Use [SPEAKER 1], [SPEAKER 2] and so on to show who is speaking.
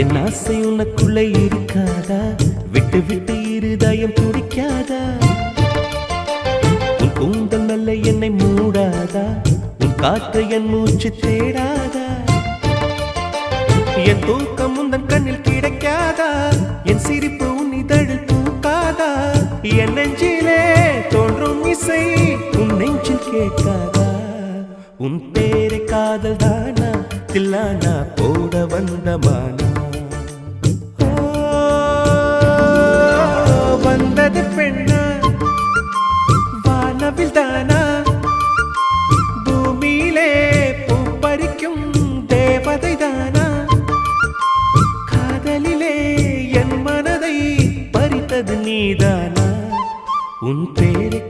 [SPEAKER 1] என் ஆசை உனக்குள்ளே இருக்காதா? விட்டு விட்டு இருதயம் துடிக்காதா? உன் கூந்தல் நல்ல என்னை மூடாதா? உன் காற்று என் மூச்சு தேடாதா? என் தூக்கம் உந்தன் கண்ணில் கிடைக்காதா? என் சிரிப்பு உன் இதழில் பூக்காதா? என் நெஞ்சிலே தோன்றும் இசை உன் நெஞ்சில் கேட்காதா? உன் பேரை காதல் தானா தில்லானா போட வந்த மானா? வந்தது பெண்ணா வானவில் தானா? பூமியிலே பூப்பறிக்கும் தேவதை தானா? காதலிலே என் மனதை பறித்தது நீதானா? உன் பேரை